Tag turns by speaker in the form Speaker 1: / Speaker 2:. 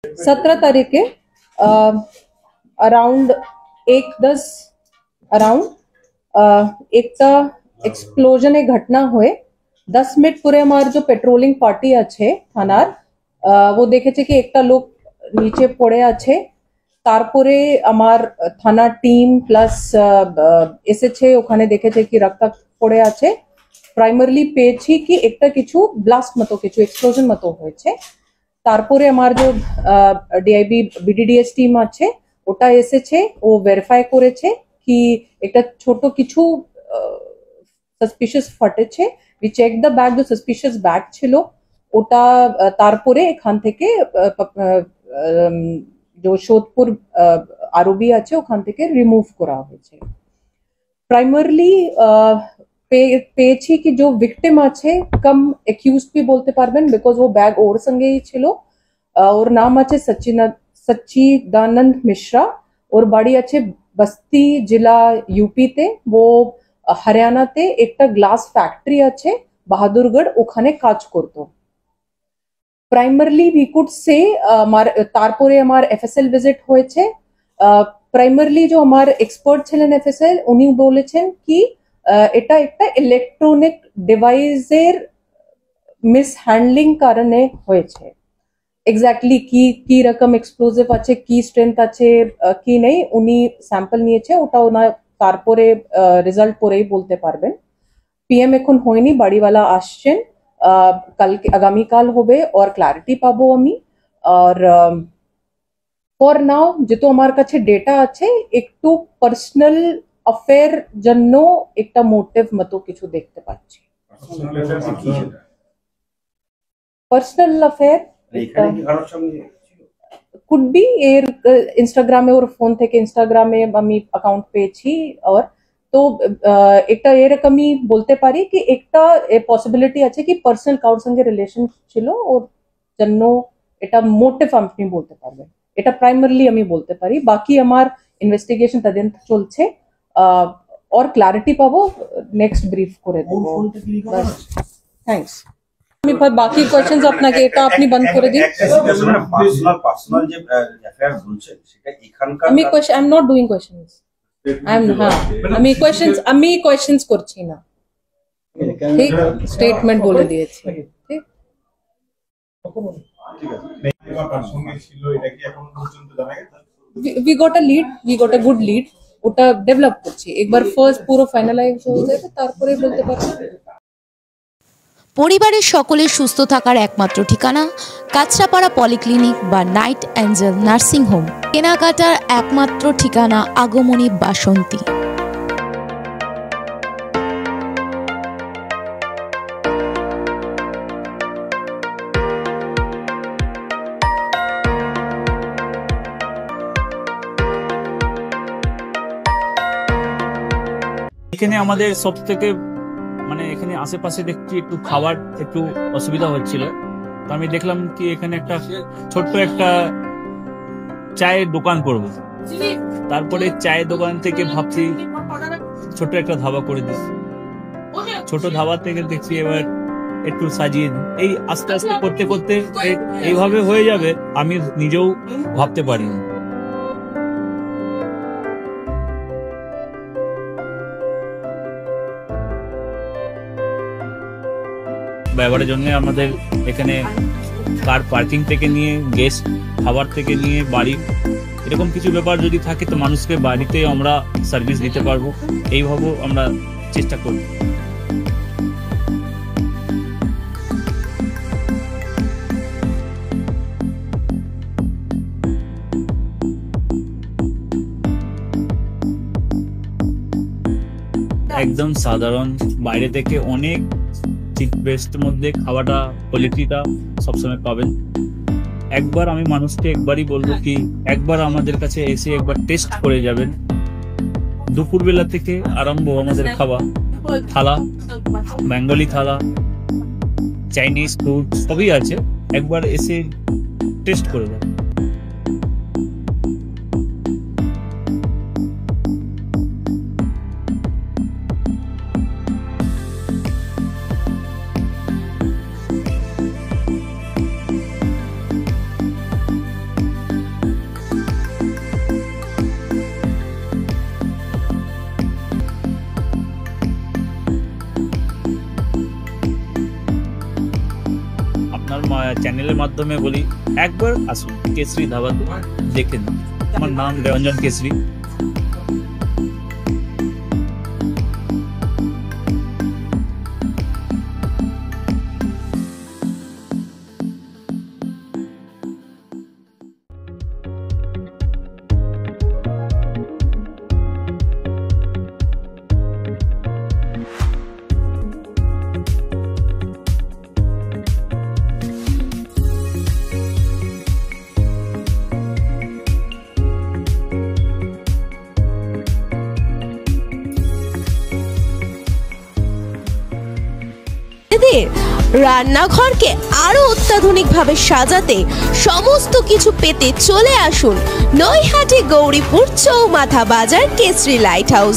Speaker 1: 17 तारीख के around 1:10 around एक एक्सप्लोजन एक घटना हुए 10 मिनट पूरे हमारे जो पेट्रोलिंग पार्टी अच्छे थानार वो देखे कि एक लोग नीचे पड़े अच्छे तारपरे हमार थाना टीम प्लस एसेছে ওখানে দেখেছে কি রক্ত পড়ে আছে প্রাইমারিলি পেয়েছি কি একটা কিছু ব্লাস্ট মতো কিছু এক্সপ্লোশন মতো হয়েছে তারপরে আমার যে ডিআইবি বিডিডিএস টিম আছে ওটা এসেছে ও ভেরিফাই করেছে কি একটা ছোট কিছু সাসপিশিয়াস ফটেছে উই চেক দ্য ব্যাগ যে সাসপিশিয়াস ব্যাগ ছিল ওটা তারপরে এখান থেকে जो शोधपुर आरोपी আছে ওখান থেকে রিমুভ করা হয়েছে প্রাইমারিলি পেয়েছি কি जो विक्टिम আছে कम एक्यूज्ड भी बोलते পারবেন बिकॉज वो बैग ওর সঙ্গেই ছিল ওর নাম আছে सच्चिदानंद मिश्रा ওর বাড়ি আছে बस्ती जिला यूपी তে वो হরিয়ানাতে একটা গ্লাস ফ্যাক্টরি আছে বাহাদুরগড় ওখানে কাজ করতো प्राइमरली वी कुड से तारपुरे हमार एफएसएल विजिट होएছে प्राइमरली जो हमार एक्सपर्ट ছিলেন एफएसएल উনি বলেছেন কি এটা একটা ইলেকট্রনিক ডিভাইসের মিসহ্যান্ডলিং কারণে হয়েছে এক্স্যাক্টলি কি রকম এক্সপ্লোসিভ আছে কি স্ট্রেংথ আছে কি নেই উনি স্যাম্পল নিয়েছে ওটা ওনা তারপরে রেজাল্ট পরেই বলতে পারবেন পিএম এখন হয়নি বাড়িওয়ালা আসছেন कल आगामी काल होबे और क्लैरिटी पाबो आमी और फॉर नाउ जेतो हमार काछे डेटा आछे एकटू पर्सनल अफेयर जन्नो एकटा मोटिव मतो किछु देखते पाচ্ছি पर्सनल अफेयर এখানে কি কারোর সঙ্গে कुड बी এর ইনস্টাগ্রামে ওর ফোন থেকে ইনস্টাগ্রামে আমি অ্যাকাউন্ট পেয়েছি और तो একটা এরকমই বলতে পারি কি একটা পসিবিলিটি আছে কি পার্সোনাল কারোর সঙ্গে রিলেশন ছিল ওর জন্য এটা মোটিভ আমি বলতে পারবে এটা প্রাইমারিলি আমি বলতে পারি বাকি আমার ইনভেস্টিগেশন তদন্ত চলছে और ক্লারিটি পাবো নেক্সট ব্রিফ করে দেব থ্যাঙ্কস আমি বাকি কোশ্চেনস আপনাকে এটা আপনি বন্ধ করে দিন পার্সোনাল যে অ্যাফেয়ার বলছেন সেটা এখানকার I am not doing questions আমি কোয়েশ্চেন্স করছি না ঠিক স্টেটমেন্ট বলে দিয়েছি ঠিক we got a lead we got a good lead ওটা ডেভেলপ করছি একবার ফার্স্ট পুরো ফাইনালাইজ হয়ে যাবে তারপরে বলতে পারবো
Speaker 2: পরিবারের সকলের সুস্থ থাকার একমাত্র ঠিকানা কাছড়াপাড়া পলিক্লিনিক বা নাইট অ্যাঞ্জেল নার্সিং হোম কেনাকাটার একমাত্র ঠিকানা আগমনী বাসন্তী
Speaker 3: এখানে আমাদের সবথেকে মানে এখানে আশেপাশে দেখছি একটু খাবার একটু অসুবিধা হচ্ছিল তো আমি দেখলাম কি এখানে একটা ছোট্ট একটা চায়ের দোকান করব তারপরে চায়ের দোকান থেকে ভাবছি ছোট একটা ধাবা করে দিই ছোট ধাবা থেকে দেখছি এবার একটু সাজিয়ে এই আস্তে আস্তে করতে করতে এইভাবে হয়ে যাবে আমি নিজেও ভাবতে পারিনি ব্যবহারের জন্য আমাদের এখানে কার পার্কিং থেকে নিয়ে গেস্ট খাবার থেকে নিয়ে বাড়ি এরকম কিছু ব্যাপার যদি থাকে তো মানুষকে বাড়িতে আমরা সার্ভিস দিতে পারবো এইভাবে আমরা চেষ্টা করব একদম সাধারণ বাইরে থেকে অনেক চিপ বেস্ট মধ্যে খাওয়াটা কোয়ালিটিটা সবসময় পাবেন একবার আমি মানুষকে একবারই বলবো কি একবার আমাদের কাছে এসে একবার টেস্ট করে যাবেন দুপুরবেলা থেকে আরম্ভ আমাদের খাওয়া থালা বেঙ্গলি থালা চাইনিজ ফুড সবই আছে একবার এসে টেস্ট করে যাবেন চ্যানেলের মাধ্যমে বলি একবার আসুন কেশরী ধাবাতে দেখে নিন। আমার নাম রঞ্জন কেশরী।
Speaker 4: রান্নাঘরকে আরো অত্যাধুনিকভাবে সাজাতে সমস্ত কিছু পেতে চলে আসুন নৈহাটি গৌরীপুর চৌমাথা বাজার কেশরী লাইট হাউস।